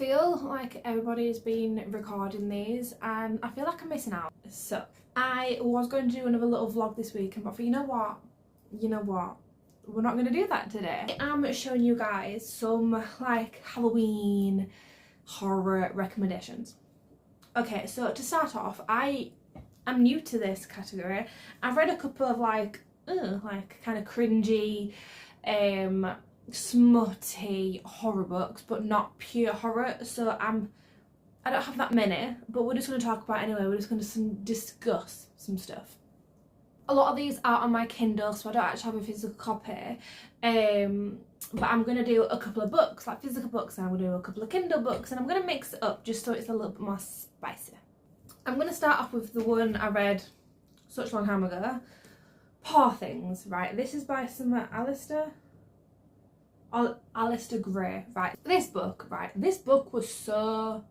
feel like everybody's been recording these and I feel like I'm missing out. So I was going to do another little vlog this weekend, but for you know what, we're not going to do that today. I'm showing you guys some like Halloween horror recommendations. Okay, so to start off, I'm new to this category. I've read a couple of like kind of cringy, smutty horror books, but not pure horror. So I don't have that many, but we're just going to talk about it anyway. We're just going to discuss some stuff. A lot of these are on my Kindle, so I don't actually have a physical copy. But I'm going to do a couple of books, like physical books, and I'm going to do a couple of Kindle books, and I'm going to mix it up just so it's a little bit more spicy. I'm going to start off with the one I read such a long time ago, Poor Things, right? This is by some Alistair Gray, right? This book was so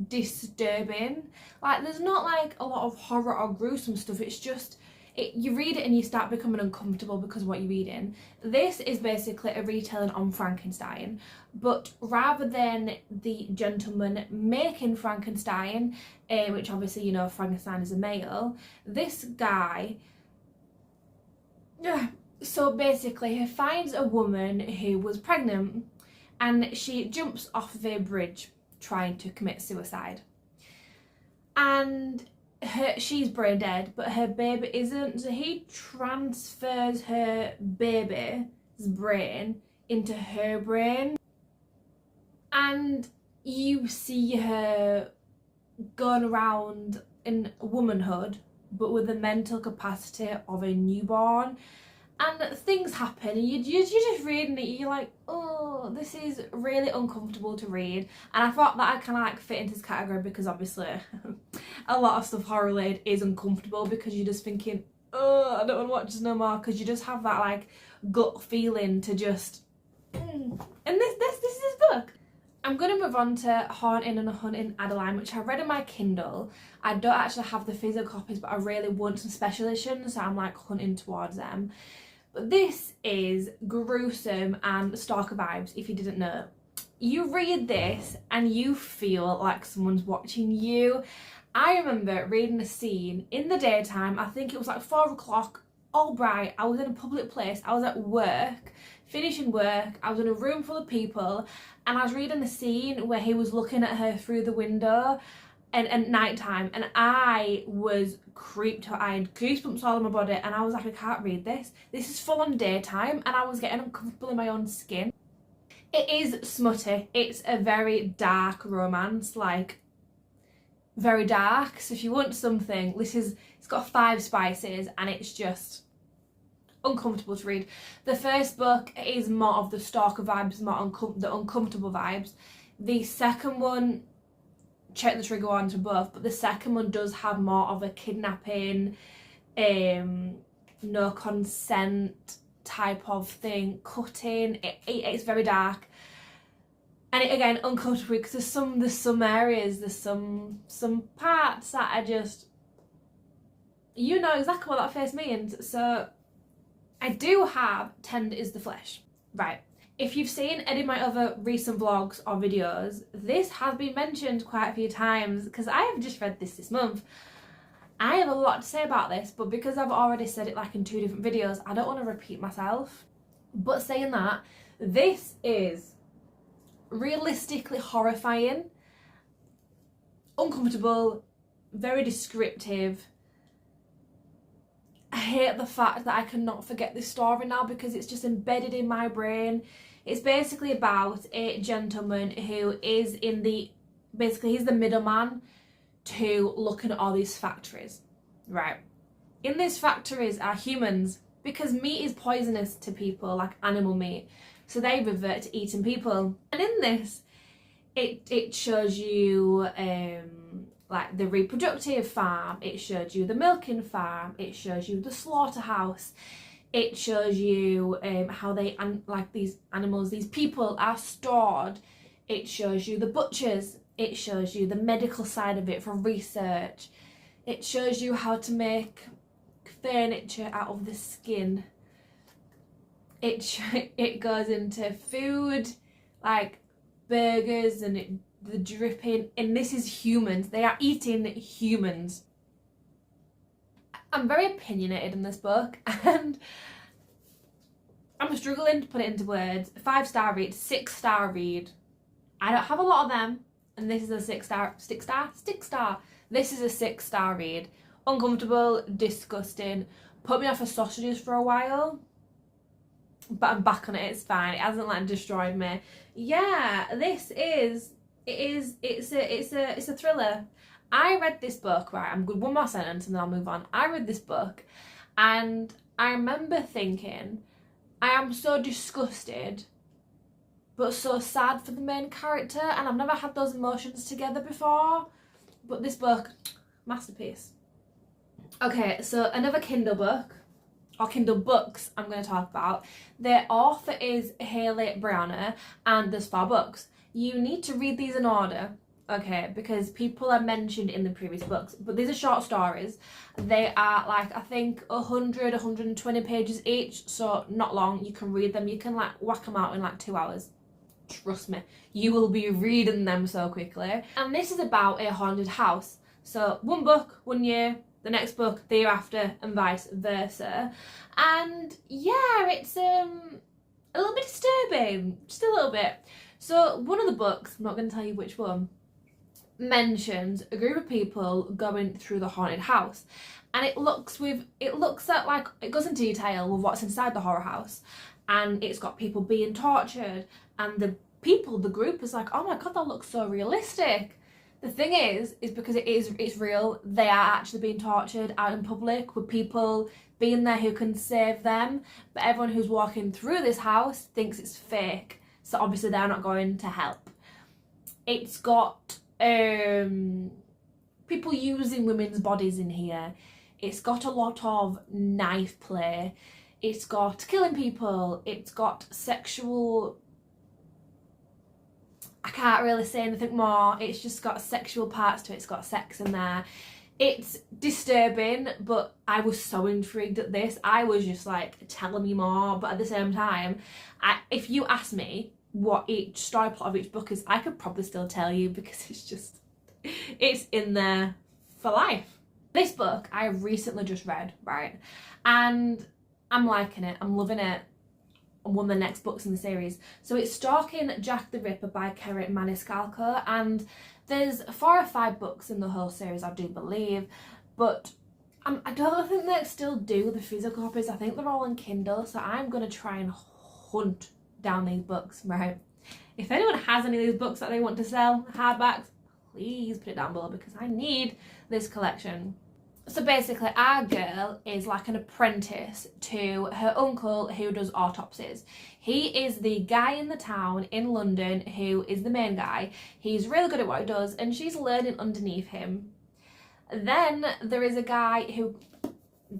disturbing. Like, there's not like a lot of horror or gruesome stuff, it's just you read it and you start becoming uncomfortable because of what you're reading. This is basically a retelling on Frankenstein, but rather than the gentleman making Frankenstein, which obviously, you know, Frankenstein is a male, this guy, so basically he finds a woman who was pregnant and she jumps off of a bridge trying to commit suicide. And she's brain dead, but her baby isn't, so he transfers her baby's brain into her brain, and you see her going around in womanhood but with the mental capacity of a newborn, and things happen and you're just reading it, you're like, oh, this is really uncomfortable to read. And I thought that I kind of like fit into this category because obviously a lot of stuff horror related is uncomfortable because you're just thinking, oh, I don't want to watch this no more, because you just have that like gut feeling to just and this is his book. I'm going to move on to Haunting and Hunting Adeline, which I read in my Kindle. I don't actually have the physical copies, but I really want some special editions, so I'm like hunting towards them. But this is gruesome and stalker vibes, if you didn't know. You read this and you feel like someone's watching you. I remember reading a scene in the daytime, I think it was like 4 o'clock, all bright. I was in a public place, I was at work, finishing work, I was in a room full of people, and I was reading a scene where he was looking at her through the window and at night time, and I was creeped out. I had goosebumps all on my body, and I was like, I can't read this. This is full on daytime, and I was getting uncomfortable in my own skin. It is smutty. It's a very dark romance, like very dark. So if you want something, it's got 5 spices, and it's just uncomfortable to read. The first book is more of the stalker vibes, more the uncomfortable vibes. The second one, check the trigger warning to both, but the second one does have more of a kidnapping, no consent type of thing, cutting. It's very dark, and again uncomfortable because there's some areas, there's some parts that are just, you know exactly what that face means. So I do have Tender is the Flesh, right? If you've seen any of my other recent vlogs or videos, this has been mentioned quite a few times because I have just read this month. I have a lot to say about this, but because I've already said it like in 2 different videos, I don't want to repeat myself. But saying that, this is realistically horrifying, uncomfortable, very descriptive. I hate the fact that I cannot forget this story now because it's just embedded in my brain. It's basically about a gentleman who is basically he's the middleman to looking at all these factories, right? In these factories are humans, because meat is poisonous to people, like animal meat, so they revert to eating people. And in this, it shows you like the reproductive farm, it shows you the milking farm, it shows you the slaughterhouse, it shows you how they like these animals, these people are stored, it shows you the butchers, it shows you the medical side of it for research, it shows you how to make furniture out of the skin, it goes into food like burgers and the dripping, and this is humans. They are eating humans. I'm very opinionated in this book, and I'm struggling to put it into words. 5-star read, 6-star read. I don't have a lot of them, and this is a 6-star. This is a 6-star read. Uncomfortable, disgusting, put me off of sausages for a while, but I'm back on it. It's fine. It hasn't like destroyed me. Yeah, it's a thriller. I read this book, right, I'm good, one more sentence and then I'll move on. I read this book and I remember thinking, I am so disgusted but so sad for the main character, and I've never had those emotions together before. But this book, masterpiece. Okay, so another Kindle book, or Kindle books I'm going to talk about. The author is Haley Brianna, and there's 4 books. You need to read these in order, okay, because people are mentioned in the previous books, but these are short stories. They are like, I think 100, 120 pages each, so not long. You can read them. You can like whack them out in like 2 hours. Trust me, you will be reading them so quickly. And this is about a haunted house. So one book, 1 year, the next book, the year after, and vice versa. And yeah, it's a little bit disturbing, just a little bit. So one of the books, I'm not going to tell you which one, mentions a group of people going through the haunted house. And it looks at like, it goes into detail with what's inside the horror house. And it's got people being tortured, and the group is like, oh my god, that looks so realistic. The thing is because it's real, they are actually being tortured out in public with people being there who can save them, but everyone who's walking through this house thinks it's fake, so obviously they're not going to help. It's got people using women's bodies in here. It's got a lot of knife play. It's got killing people. It's got sexual... I can't really say anything more. It's just got sexual parts to it. It's got sex in there. It's disturbing, but I was so intrigued at this. I was just like, tell me more. But at the same time, if you ask me what each story plot of each book is, I could probably still tell you, because it's in there for life. This book I recently just read, right? And I'm liking it. I'm loving it. One of the next books in the series. So it's Stalking Jack the Ripper by Kerry Maniscalco, and there's 4 or 5 books in the whole series, I do believe, but I don't think they still do the physical copies. I think they're all on Kindle, so I'm going to try and hunt down these books, right? If anyone has any of these books that they want to sell, hardbacks, please put it down below, because I need this collection. So basically, our girl is like an apprentice to her uncle who does autopsies. He is the guy in the town in London who is the main guy. He's really good at what he does, and she's learning underneath him. Then there is a guy who,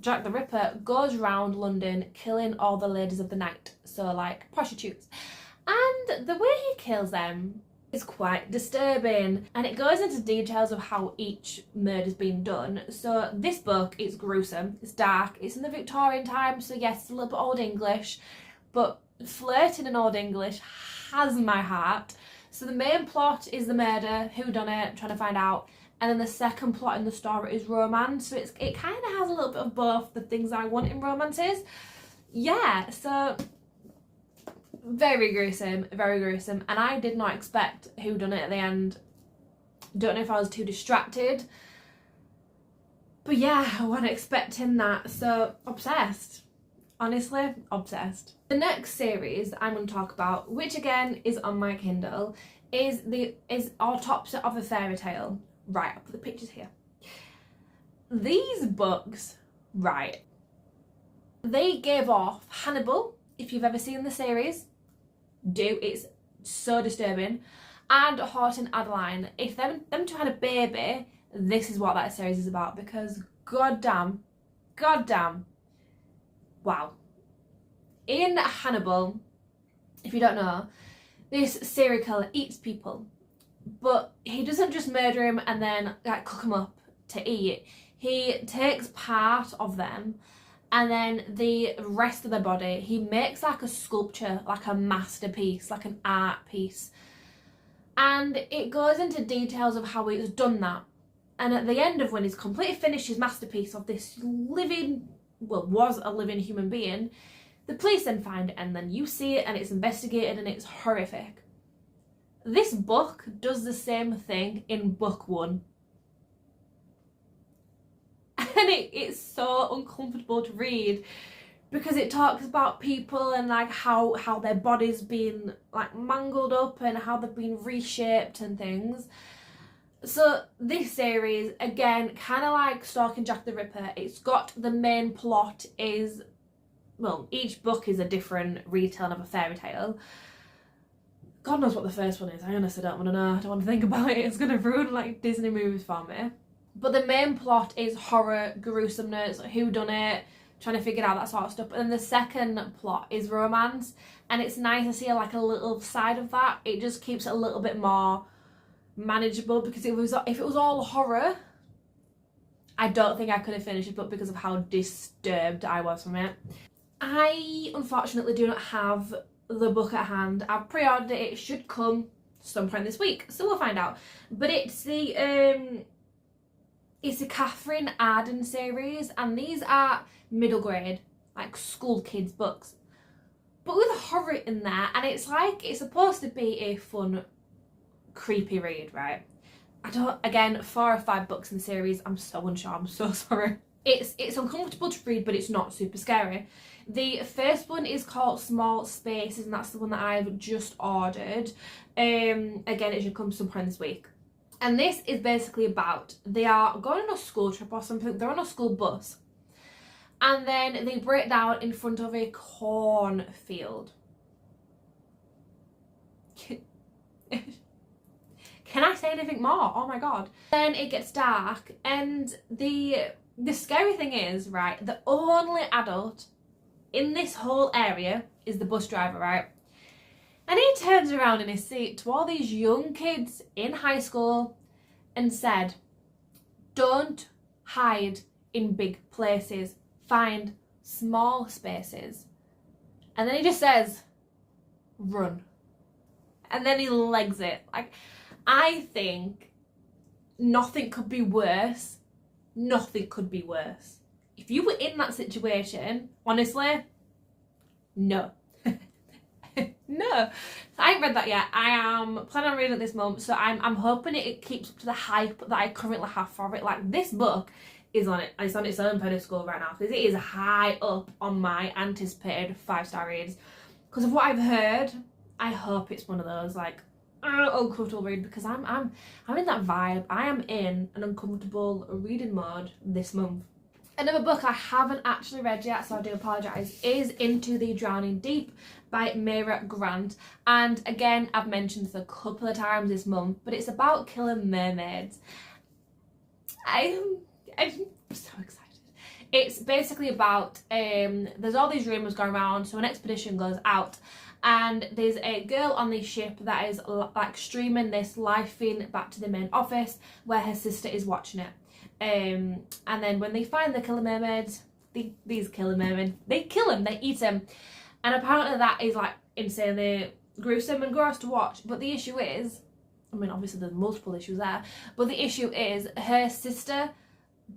Jack the Ripper, goes around London killing all the ladies of the night, so like prostitutes. And the way he kills them is quite disturbing, and it goes into details of how each murder's been done. So this book is gruesome, it's dark, it's in the Victorian times, so yes, it's a little bit Old English, but flirting in Old English has my heart. So the main plot is the murder, whodunit, trying to find out, and then the second plot in the story is romance. So it kind of has a little bit of both the things I want in romances. Yeah, so very gruesome, and I did not expect whodunit at the end. Don't know if I was too distracted, but yeah, I wasn't expecting that, so obsessed. Honestly, obsessed. The next series I'm going to talk about, which again is on my Kindle, is Autopsy of a Fairy Tale. Right, I'll put the pictures here. These books, right, they gave off Hannibal, if you've ever seen the series. It's so disturbing. And Horton Adeline. If them two had a baby, this is what that series is about, because goddamn, wow. In Hannibal, if you don't know, this serial killer eats people, but he doesn't just murder him and then like cook them up to eat. He takes part of them, and then the rest of the body, he makes like a sculpture, like a masterpiece, like an art piece. And it goes into details of how he's done that. And at the end of when he's completely finished his masterpiece of this living, well, was a living human being, the police then find it, and then you see it and it's investigated and it's horrific. This book does the same thing in book 1. And it's so uncomfortable to read because it talks about people and like how their body's been like mangled up and how they've been reshaped and things. So this series, again, kind of like Stalking Jack the Ripper, it's got the main plot is, well, each book is a different retelling of a fairy tale. God knows what the first one is. I honestly don't want to know. I don't want to think about it. It's going to ruin like Disney movies for me. But the main plot is horror, gruesomeness, whodunit, trying to figure out that sort of stuff. And then the second plot is romance. And it's nice to see like a little side of that. It just keeps it a little bit more manageable, because if it was all horror, I don't think I could have finished it, but because of how disturbed I was from it. I unfortunately do not have the book at hand. I've pre-ordered it. It should come some point this week, so we'll find out. But it's the Catherine Arden series, and these are middle grade, like school kids books, but with horror in there. And it's like, it's supposed to be a fun, creepy read, right? Again, 4 or 5 books in the series, I'm so unsure, I'm so sorry. It's uncomfortable to read, but it's not super scary. The first one is called Small Spaces, and that's the one that I've just ordered. Again, it should come some point this week. And this is basically about, they are going on a school trip or something, they're on a school bus, and then they break down in front of a cornfield. Can I say anything more? Oh my god. Then it gets dark, and the scary thing is, right, the only adult in this whole area is the bus driver, right? And he turns around in his seat to all these young kids in high school and said, don't hide in big places, find small spaces. And then he just says, run. And then he legs it. Like, I think nothing could be worse. Nothing could be worse. If you were in that situation, honestly, no. No. I haven't read that yet. I am planning on reading it this month, so I'm hoping it keeps up to the hype that I currently have for it. Like, this book is on it. It's on its own pedestal right now, because it is high up on my anticipated 5-star reads. Because of what I've heard, I hope it's one of those like uncomfortable read, because I'm in that vibe. I am in an uncomfortable reading mode this month. Another book I haven't actually read yet, so I do apologise, is Into the Drowning Deep by Mira Grant. And again, I've mentioned this a couple of times this month, but it's about killer mermaids. I'm so excited. It's basically about, there's all these rumours going around, so an expedition goes out, and there's a girl on this ship that is like streaming this live feed back to the main office where her sister is watching it. And then when they find the killer mermaids, these killer mermaids, they kill them, they eat them. And apparently that is like insanely gruesome and gross to watch. But the issue is, I mean, obviously there's multiple issues there, but the issue is her sister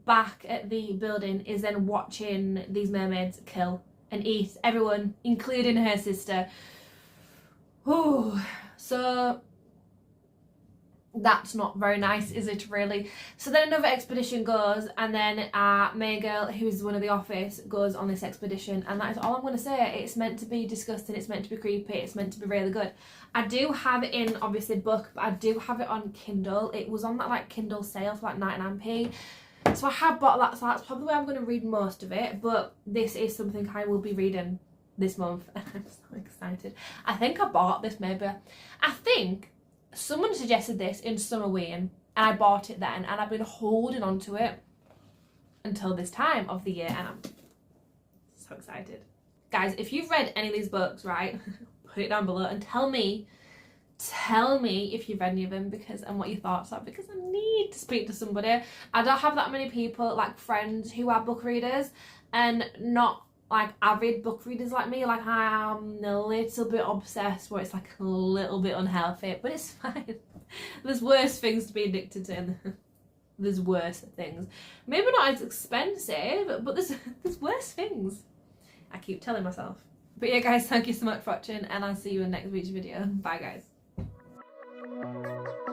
back at the building is then watching these mermaids kill and eat everyone, including her sister. Oh, so that's not very nice, is it really? So then another expedition goes, and then our main girl, who's one of the office, goes on this expedition, and that is all I'm going to say. It's meant to be disgusting, it's meant to be creepy, it's meant to be really good. I do have it in, obviously, book, but I do have it on Kindle. It was on that like Kindle sale for like 99p. So I have bought that, so that's probably where I'm going to read most of it, but this is something I will be reading this month, and I'm so excited. I think I bought this maybe, I think someone suggested this in Summerween, and I bought it then, and I've been holding on to it until this time of the year, and I'm so excited. Guys, if you've read any of these books, right, put it down below and tell me if you've read any of them, because and what your thoughts are, because I need to speak to somebody. I don't have that many people, like friends, who are book readers, and not like avid book readers like me. Like I am a little bit obsessed where it's like a little bit unhealthy, but it's fine. There's worse things to be addicted to, and there's worse things. Maybe not as expensive, but there's worse things. I keep telling myself. But yeah guys, thank you so much for watching, and I'll see you in next week's video. Bye guys.